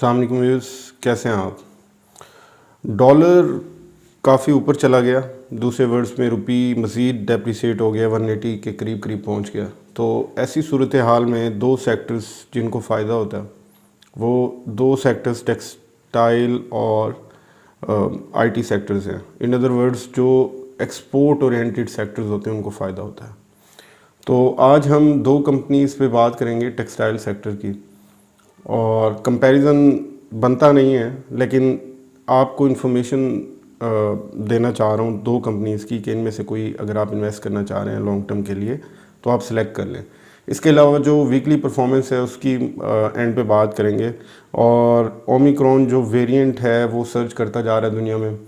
अस्सलाम वालेकुम व्यूअर्स, कैसे हैं आप। डॉलर काफ़ी ऊपर चला गया, दूसरे वर्ड्स में रुपी मज़ीद डेप्रिसिएट हो गया, 180 के करीब पहुंच गया। तो ऐसी सूरत हाल में दो सेक्टर्स जिनको फ़ायदा होता है वो दो सेक्टर्स टेक्सटाइल और आईटी सेक्टर्स हैं। इन अदर वर्ड्स जो एक्सपोर्ट ओरिएंटेड सेक्टर्स होते हैं उनको फ़ायदा होता है। तो आज हम दो कंपनीज़ पे बात करेंगे टेक्सटाइल सेक्टर की, और कंपैरिजन बनता नहीं है लेकिन आपको इन्फॉर्मेशन देना चाह रहा हूँ दो कंपनीज़ की कि इनमें से कोई अगर आप इन्वेस्ट करना चाह रहे हैं लॉन्ग टर्म के लिए तो आप सिलेक्ट कर लें। इसके अलावा जो वीकली परफॉर्मेंस है उसकी एंड पे बात करेंगे, और ओमिक्रॉन जो वेरिएंट है वो सर्च करता जा रहा है दुनिया में।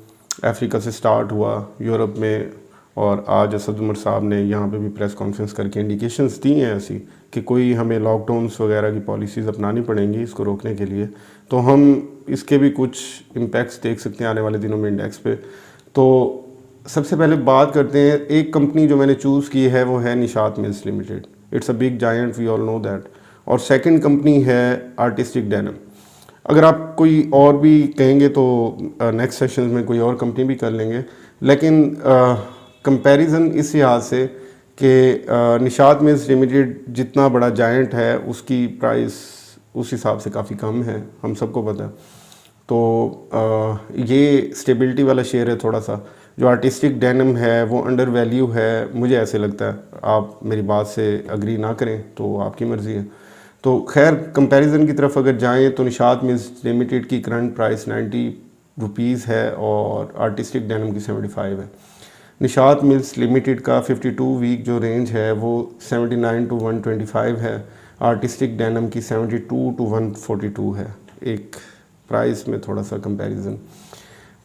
अफ्रीका से स्टार्ट हुआ, यूरोप में, और आज असद उमर साहब ने यहाँ पे भी प्रेस कॉन्फ्रेंस करके इंडिकेशंस दी हैं ऐसी कि कोई हमें लॉकडाउन्स वगैरह की पॉलिसीज़ अपनानी पड़ेंगी इसको रोकने के लिए। तो हम इसके भी कुछ इम्पैक्ट्स देख सकते हैं आने वाले दिनों में इंडेक्स पे। तो सबसे पहले बात करते हैं, एक कंपनी जो मैंने चूज़ की है वो है Nishat mills limited. It's a big giant, we all know that. और सेकेंड कंपनी है आर्टिस्टिक डेनिम। अगर आप कोई और भी कहेंगे तो नेक्स्ट सेशन में कोई और कंपनी भी कर लेंगे, लेकिन कंपैरिजन इस लिहाज से कि निशात मिल्स लिमिटेड जितना बड़ा जायंट है उसकी प्राइस उस हिसाब से काफ़ी कम है, हम सबको पता है। तो ये स्टेबिलिटी वाला शेयर है थोड़ा सा। जो आर्टिस्टिक डेनिम है वो अंडर वैल्यू है, मुझे ऐसे लगता है। आप मेरी बात से अग्री ना करें तो आपकी मर्ज़ी है। तो खैर कंपैरिजन की तरफ अगर जाएं तो निशात मिल्स लिमिटेड की करंट प्राइस 90 रुपीज़ है और आर्टिस्टिक डेनिम की 75 है। निशात मिल्स लिमिटेड का 52 वीक जो रेंज है वो 79 टू 125 है, आर्टिस्टिक डेनिम की 72 टू 142 है। एक प्राइस में थोड़ा सा कंपैरिजन।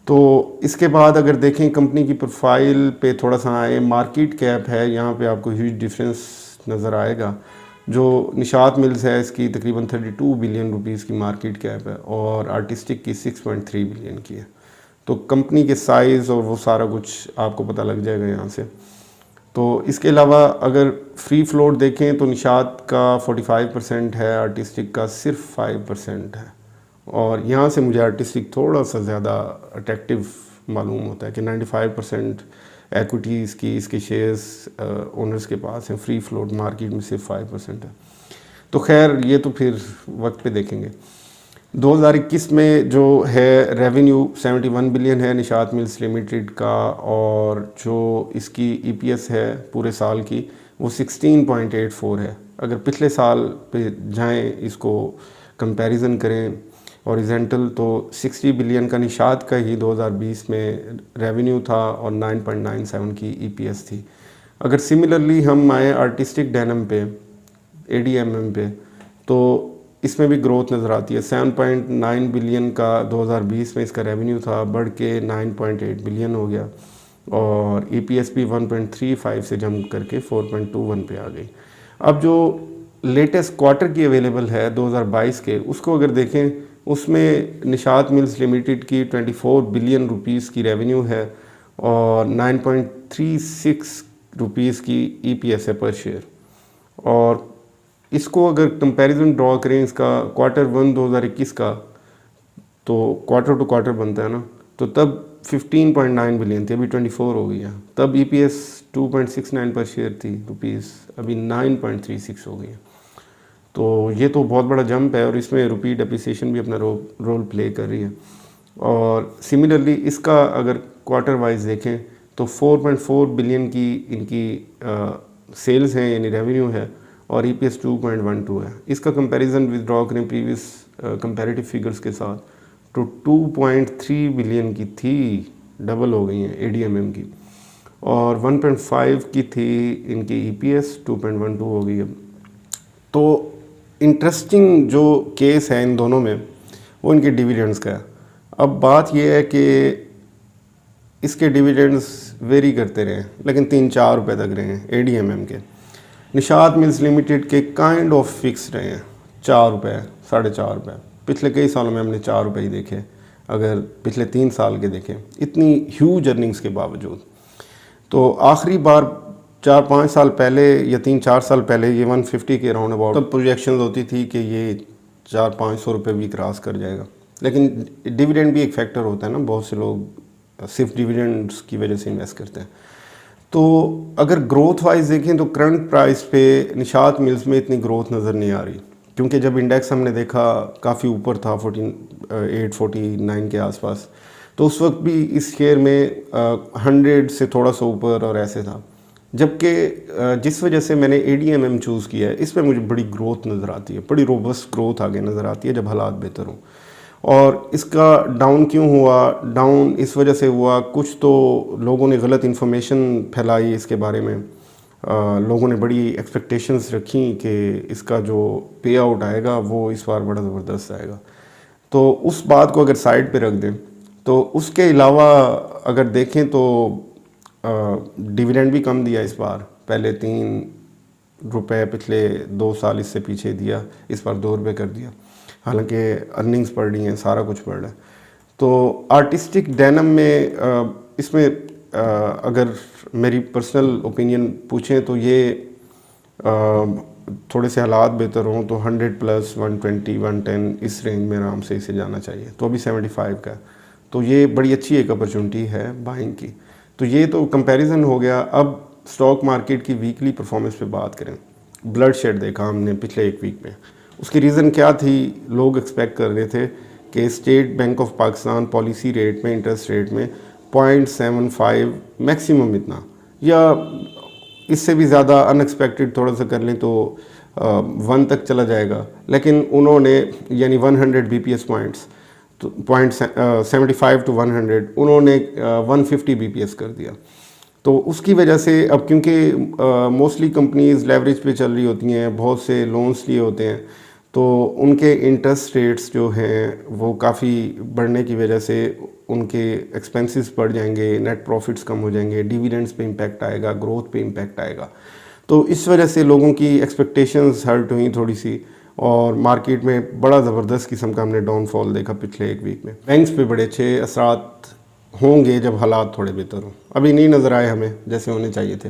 तो इसके बाद अगर देखें कंपनी की प्रोफाइल पे थोड़ा सा आए, मार्केट कैप है, यहाँ पे आपको ह्यूज डिफरेंस नज़र आएगा। जो निशात मिल्स है इसकी तकरीबन 32 बिलियन रुपीज़ की मार्केट कैप है और आर्टिस्टिक की 6.3 बिलियन की है। तो कंपनी के साइज़ और वो सारा कुछ आपको पता लग जाएगा यहाँ से। तो इसके अलावा अगर फ्री फ्लोट देखें तो निशात का 45% है, आर्टिस्टिक का सिर्फ 5% है। और यहाँ से मुझे आर्टिस्टिक थोड़ा सा ज़्यादा अट्रैक्टिव मालूम होता है कि 95% एक्विटीज़ की इसके शेयर्स ओनर्स के पास हैं, फ्री फ्लोट मार्केट में सिर्फ 5% है। तो खैर ये तो फिर वक्त पे देखेंगे। 2021 में जो है रेवेन्यू 71 बिलियन है निशात मिल्स लिमिटेड का, और जो इसकी ईपीएस है पूरे साल की वो 16.84 है। अगर पिछले साल पे जाएं इसको कंपैरिजन करें हॉरिजॉन्टल तो 60 बिलियन का निशात का ही 2020 में रेवेन्यू था और 9.97 की ईपीएस थी। अगर सिमिलरली हम आए आर्टिस्टिक डेनिम पे, एडीएमएम पे, तो इसमें भी ग्रोथ नज़र आती है। 7.9 बिलियन का 2020 में इसका रेवेन्यू था, बढ़ के 9.8 बिलियन हो गया, और ईपीएस भी 1.35 से जंप करके 4.21 पे आ गई। अब जो लेटेस्ट क्वार्टर की अवेलेबल है 2022 के, उसको अगर देखें उसमें निशात मिल्स लिमिटेड की 24 बिलियन रुपीज़ की रेवेन्यू है और 9.36 रुपीज़ की ईपीएस है पर शेयर। और इसको अगर कंपैरिजन ड्रॉ करें इसका क्वार्टर 1 2021 का, तो क्वार्टर टू क्वार्टर बनता है ना, तो तब 15.9 बिलियन थी, अभी 24 हो गई है। तब ईपीएस 2.69 पर शेयर थी रुपीज़, अभी 9.36 हो गई है। तो ये तो बहुत बड़ा जंप है और इसमें रुपी डेप्रिसिएशन भी अपना रोल प्ले कर रही है। और सिमिलरली इसका अगर क्वार्टर वाइज देखें तो 4.4 बिलियन की इनकी सेल्स हैं यानी रेवेन्यू है, और ईपीएस 2.12 है। इसका कंपैरिजन विदड्रॉ करें प्रीवियस कंपैरेटिव फिगर्स के साथ तो 2.3 बिलियन की थी, डबल हो गई हैं एडीएमएम की, और 1.5 की थी इनकी ईपीएस, 2.12 हो गई है। तो इंटरेस्टिंग जो केस है इन दोनों में वो इनके डिविडेंड्स का है। अब बात यह है कि इसके डिविडेंड्स वेरी करते रहे लेकिन 3-4 रुपये तक रहे हैं एडीएमएम के। निशात मिल्स लिमिटेड के काइंड ऑफ फिक्स रहे हैं 4 रुपये, 4.5 रुपये। पिछले कई सालों में हमने 4 रुपये ही देखे, अगर पिछले 3 साल के देखें, इतनी ह्यूज अर्निंग्स के बावजूद। तो आखिरी बार 4-5 साल पहले या 3-4 साल पहले ये 150 के अराउंड अबाउट तब प्रोजेक्शन होती थी कि ये 400-500 रुपये भी क्रॉस कर जाएगा। लेकिन डिविडेंड भी एक फैक्टर होता है ना, बहुत से लोग सिर्फ डिविडेंड्स की वजह से इन्वेस्ट करते हैं। तो अगर ग्रोथ वाइज देखें तो करंट प्राइस पे निशात मिल्स में इतनी ग्रोथ नज़र नहीं आ रही, क्योंकि जब इंडेक्स हमने देखा काफ़ी ऊपर था 48-49 के आसपास, तो उस वक्त भी इस शेयर में 100 से थोड़ा सा ऊपर और ऐसे था। जबकि जिस वजह से मैंने ADMM चूज़ किया है, इसमें मुझे बड़ी ग्रोथ नज़र आती है, बड़ी रोबस्ट ग्रोथ आगे नज़र आती है जब हालात बेहतर हों। और इसका डाउन क्यों हुआ? डाउन इस वजह से हुआ, कुछ तो लोगों ने गलत इन्फॉर्मेशन फैलाई इसके बारे में। लोगों ने बड़ी एक्सपेक्टेशंस रखी कि इसका जो पे आउट आएगा वो इस बार बड़ा ज़बरदस्त आएगा। तो उस बात को अगर साइड पे रख दें, तो उसके अलावा अगर देखें तो डिविडेंड भी कम दिया इस बार। पहले 3 रुपए पिछले 2 साल इससे पीछे दिया, इस बार 2 रुपये कर दिया। हालांकि अर्निंग्स बढ़ रही हैं, सारा कुछ बढ़ रहा है। तो आर्टिस्टिक डेनिम में इसमें अगर मेरी पर्सनल ओपिनियन पूछें तो ये थोड़े से हालात बेहतर हों तो 100+, 120, 110 इस रेंज में आराम से इसे जाना चाहिए। तो अभी 75 का, तो ये बड़ी अच्छी एक अपॉर्चुनिटी है बाइंग की। तो ये तो कंपैरिजन हो गया। अब स्टॉक मार्केट की वीकली परफॉर्मेंस पे बात करें। ब्लड शेड देखा हमने पिछले एक वीक में। उसकी रीज़न क्या थी? लोग एक्सपेक्ट कर रहे थे कि state bank of Pakistan policy rate में, इंटरेस्ट रेट में 0.75 मैक्सिमम इतना, या इससे भी ज़्यादा अनएक्सपेक्टेड थोड़ा सा कर लें तो 1 तक चला जाएगा। लेकिन उन्होंने यानी 100 BPS पॉइंट्स, तो 0.75 to 100 उन्होंने 150 BPS कर दिया। तो उसकी वजह से अब क्योंकि मोस्टली कंपनीज लेवरेज पे चल रही होती हैं, बहुत से लोन्स लिए होते हैं, तो उनके इंटरेस्ट रेट्स जो हैं वो काफ़ी बढ़ने की वजह से उनके एक्सपेंसेस बढ़ जाएंगे, नेट प्रॉफिट्स कम हो जाएंगे, डिविडेंड्स पे इम्पैक्ट आएगा, ग्रोथ पे इम्पैक्ट आएगा। तो इस वजह से लोगों की एक्सपेक्टेशंस हर्ट हुई थोड़ी सी, और मार्केट में बड़ा ज़बरदस्त किस्म का हमने डाउनफॉल देखा पिछले एक वीक में। बैंक्स पे बड़े अच्छे असरात होंगे जब हालात थोड़े बेहतर हों, अभी नहीं नज़र आए हमें जैसे होने चाहिए थे।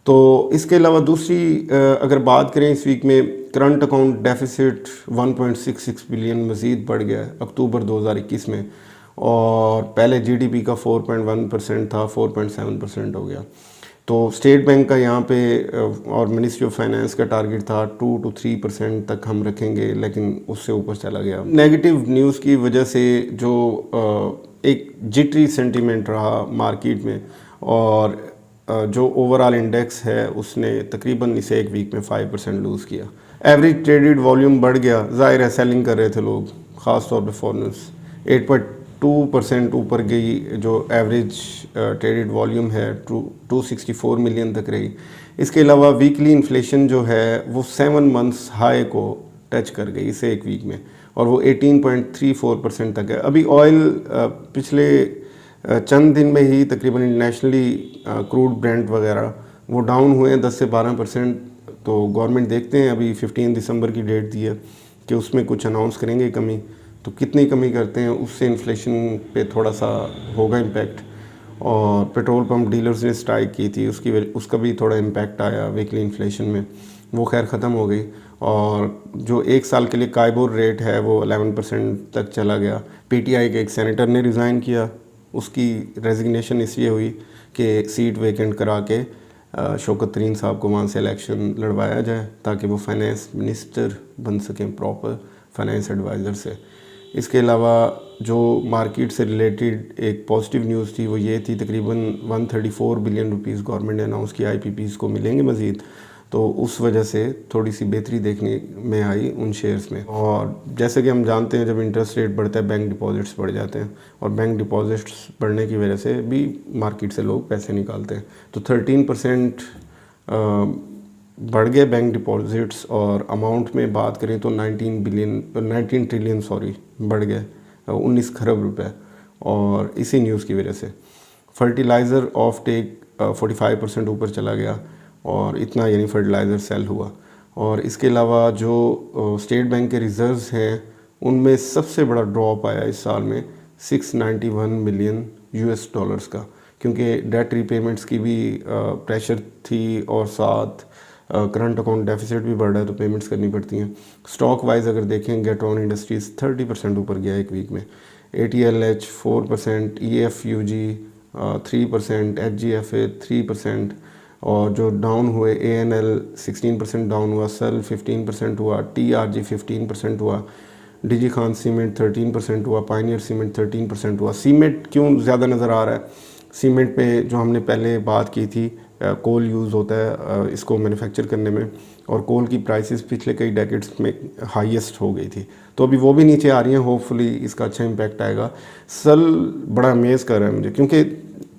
तो इसके अलावा दूसरी अगर बात करें, इस वीक में करंट अकाउंट डेफिसिट 1.66 बिलियन मज़ीद बढ़ गया है अक्टूबर 2021 में, और पहले GDP का 4.1% था, 4.7% हो गया। तो स्टेट बैंक का यहाँ पे और मिनिस्ट्री ऑफ फाइनेंस का टारगेट था 2 to 3% तक हम रखेंगे, लेकिन उससे ऊपर चला गया। नेगेटिव न्यूज़ की वजह से जो एक जिटरी सेंटीमेंट रहा मार्केट में, और जो ओवरऑल इंडेक्स है उसने तकरीबन इसे एक वीक में 5% लूज़ किया। एवरेज ट्रेडेड वॉल्यूम बढ़ गया, ज़ाहिर है सेलिंग कर रहे थे लोग, ख़ास तौर पे फॉरेनर्स। 8.2% ऊपर गई जो एवरेज ट्रेडेड वॉल्यूम है, 264 मिलियन तक रही। इसके अलावा वीकली इन्फ्लेशन जो है वो 7 मंथ्स हाई को टच कर गई इसे एक वीक में, और वो 18.34% तक है। अभी ऑयल पिछले चंद दिन में ही तकरीबन इंटरनेशनली क्रूड ब्रेंट वगैरह वो डाउन हुए हैं 10 से 12%। तो गवर्नमेंट देखते हैं, अभी 15 दिसंबर की डेट दी है कि उसमें कुछ अनाउंस करेंगे कमी, तो कितनी कमी करते हैं उससे इन्फ्लेशन पे थोड़ा सा होगा इम्पैक्ट। और पेट्रोल पंप डीलर्स ने स्ट्राइक की थी, उसका भी थोड़ा इम्पैक्ट आया वीकली इन्फ्लेशन में, वो खैर ख़त्म हो गई। और जो 1 साल के लिए काइबोर रेट है वो 11% तक चला गया। PTI के एक सेनेटर ने रिज़ाइन किया, उसकी रेजिग्नेशन इसलिए हुई कि सीट वेकेंट करा के शौकत तरीन साहब को वहाँ से इलेक्शन लड़वाया जाए ताकि वो फाइनेंस मिनिस्टर बन सकें प्रॉपर फाइनेंस एडवाइज़र से। इसके अलावा जो मार्केट से रिलेटेड एक पॉजिटिव न्यूज़ थी वो ये थी, तकरीबन 134 बिलियन रुपीस गवर्नमेंट ने अनाउंस किया IPPs को मिलेंगे मज़ीद, तो उस वजह से थोड़ी सी बेहतरी देखने में आई उन शेयर्स में। और जैसे कि हम जानते हैं जब इंटरेस्ट रेट बढ़ता है बैंक डिपॉजिट्स बढ़ जाते हैं, और बैंक डिपॉजिट्स बढ़ने की वजह से भी मार्केट से लोग पैसे निकालते हैं। तो 13% बढ़ गए बैंक डिपॉजिट्स, और अमाउंट में बात करें तो 19 ट्रिलियन बढ़ गए, 19 खरब रुपए। और इसी न्यूज़ की वजह से फर्टिलाइज़र ऑफ टेक 45% ऊपर चला गया, और इतना यानी फर्टिलाइज़र सेल हुआ। और इसके अलावा जो स्टेट बैंक के रिज़र्व्स हैं उनमें सबसे बड़ा ड्रॉप आया इस साल में 691 मिलियन US डॉलर्स का, क्योंकि डेट रीपेमेंट्स की भी प्रेशर थी, और साथ करंट अकाउंट डेफिसिट भी बढ़ रहा है तो पेमेंट्स करनी पड़ती हैं। स्टॉक वाइज अगर देखें गेट्रॉन इंडस्ट्रीज़ 30% ऊपर गया एक वीक में, ATLH 4%, EFUG 3%, HGFA 3%, और जो डाउन हुए ANL 16% डाउन हुआ, सेल 15% हुआ, TRG 15% हुआ, DG खान सीमेंट 13% हुआ, पायनियर सीमेंट 13% हुआ। सीमेंट क्यों ज़्यादा नज़र आ रहा है? सीमेंट पे जो हमने पहले बात की थी, कोल यूज़ होता है इसको मैन्युफैक्चर करने में, और कोल की प्राइसेस पिछले कई डेकेड्स में हाईएस्ट हो गई थी, तो अभी वो भी नीचे आ रही हैं। होपफुली इसका अच्छा इम्पैक्ट आएगा। सल बड़ा अमेज़ कर रहा है मुझे, क्योंकि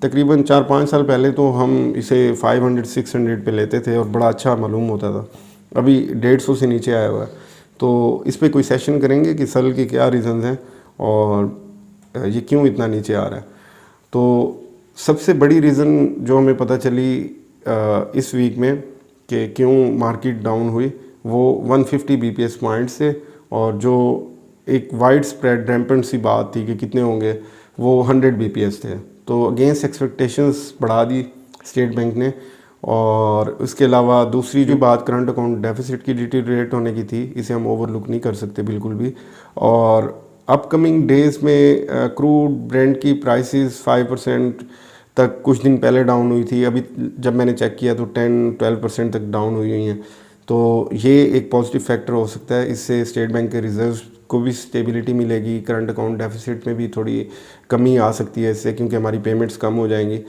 तकरीबन 4-5 साल पहले तो हम इसे 500-600 पे लेते थे और बड़ा अच्छा मालूम होता था, अभी 150 से नीचे आया हुआ है। तो इस पर कोई सेशन करेंगे कि सल के क्या रीज़न्स हैं और ये क्यों इतना नीचे आ रहा है। तो सबसे बड़ी रीज़न जो हमें पता चली इस वीक में कि क्यों मार्केट डाउन हुई, वो 150 BPS पॉइंट से, और जो एक वाइड स्प्रेड रैम्पेंट सी बात थी कि कितने होंगे, वो 100 BPS थे। तो अगेंस्ट एक्सपेक्टेशंस बढ़ा दी स्टेट बैंक ने। और उसके अलावा दूसरी जो बात करंट अकाउंट डेफिसिट की डिटीरिएट होने की थी, इसे हम ओवरलुक नहीं कर सकते बिल्कुल भी। और अपकमिंग डेज़ में क्रूड ब्रेंट की प्राइसेस 5% तक कुछ दिन पहले डाउन हुई थी, अभी जब मैंने चेक किया तो 10-12% तक डाउन हुई हैं। तो ये एक पॉजिटिव फैक्टर हो सकता है, इससे स्टेट बैंक के रिजर्व्स को भी स्टेबिलिटी मिलेगी, करंट अकाउंट डेफिसिट में भी थोड़ी कमी आ सकती है इससे, क्योंकि हमारी पेमेंट्स कम हो जाएंगी,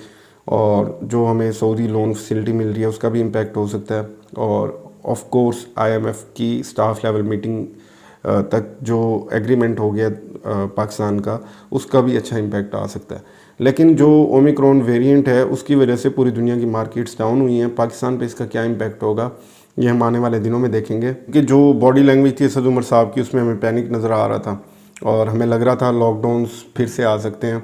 और जो हमें सऊदी लोन फैसिलिटी मिल रही है उसका भी इम्पैक्ट हो सकता है। और ऑफ कोर्स IMF की स्टाफ लेवल मीटिंग तक जो एग्रीमेंट हो गया पाकिस्तान का, उसका भी अच्छा इम्पैक्ट आ सकता है। लेकिन जो ओमिक्रॉन वेरिएंट है उसकी वजह से पूरी दुनिया की मार्केट्स डाउन हुई हैं, पाकिस्तान पे इसका क्या इम्पैक्ट होगा ये हम आने वाले दिनों में देखेंगे। कि जो बॉडी लैंग्वेज थी असद उमर साहब की, उसमें हमें पैनिक नज़र आ रहा था और हमें लग रहा था लॉकडाउन्स फिर से आ सकते हैं,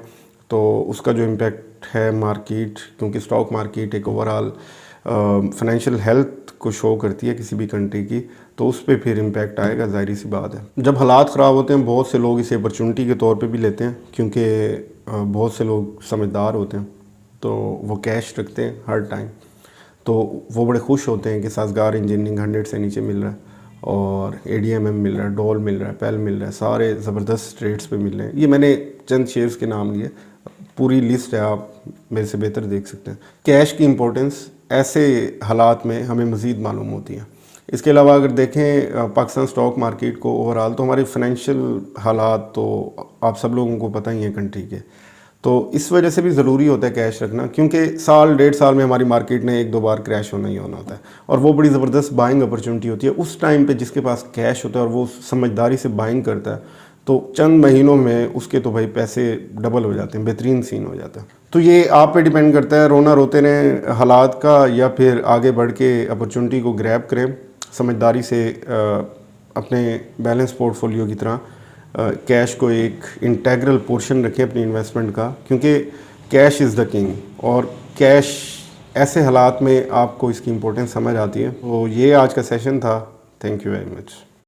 तो उसका जो इम्पैक्ट है मार्केट, क्योंकि स्टॉक मार्केट एक ओवरऑल फाइनेंशियल हेल्थ को शो करती है किसी भी कंट्री की, तो उस पर फिर इम्पैक्ट आएगा, ज़ाहिर सी बात है। जब हालात ख़राब होते हैं बहुत से लोग इसे अपॉर्चुनिटी के तौर पे भी लेते हैं, क्योंकि बहुत से लोग समझदार होते हैं तो वो कैश रखते हैं हर टाइम, तो वो बड़े खुश होते हैं कि साजगार इंजीनियरिंग 100 से नीचे मिल रहा है, और ADMM मिल रहा है, डॉल मिल रहा है, पेल मिल रहा है, सारे ज़बरदस्त रेट्स पे मिल रहे हैं। ये मैंने चंद शेयर्स के नाम लिए, पूरी लिस्ट है, आप मेरे से बेहतर देख सकते हैं। कैश की इम्पोर्टेंस ऐसे हालात में हमें मज़ीद मालूम होती है। इसके अलावा अगर देखें पाकिस्तान स्टॉक मार्केट को ओवरऑल, तो हमारे फाइनेंशियल हालात तो आप सब लोगों को पता ही है कंट्री के, तो इस वजह से भी ज़रूरी होता है कैश रखना, क्योंकि साल 1.5 साल में हमारी मार्केट ने 1-2 बार क्रैश होना ही होना होता है, और वो बड़ी ज़बरदस्त बाइंग अपॉर्चुनिटी होती है उस टाइम पे। जिसके पास कैश होता है और वो समझदारी से बाइंग करता है, तो चंद महीनों में उसके तो भाई पैसे डबल हो जाते हैं, बेहतरीन सीन हो जाता है। तो ये आप पे डिपेंड करता है, रोना रोते रहें हालात का, या फिर आगे बढ़ के अपॉर्चुनिटी को ग्रैब करें समझदारी से, अपने बैलेंस पोर्टफोलियो की तरह कैश को एक इंटेग्रल पोर्शन रखें अपनी इन्वेस्टमेंट का, क्योंकि कैश इज़ द किंग, और कैश ऐसे हालात में आपको इसकी इम्पोर्टेंस समझ आती है। तो ये आज का सेशन था। Thank you very much.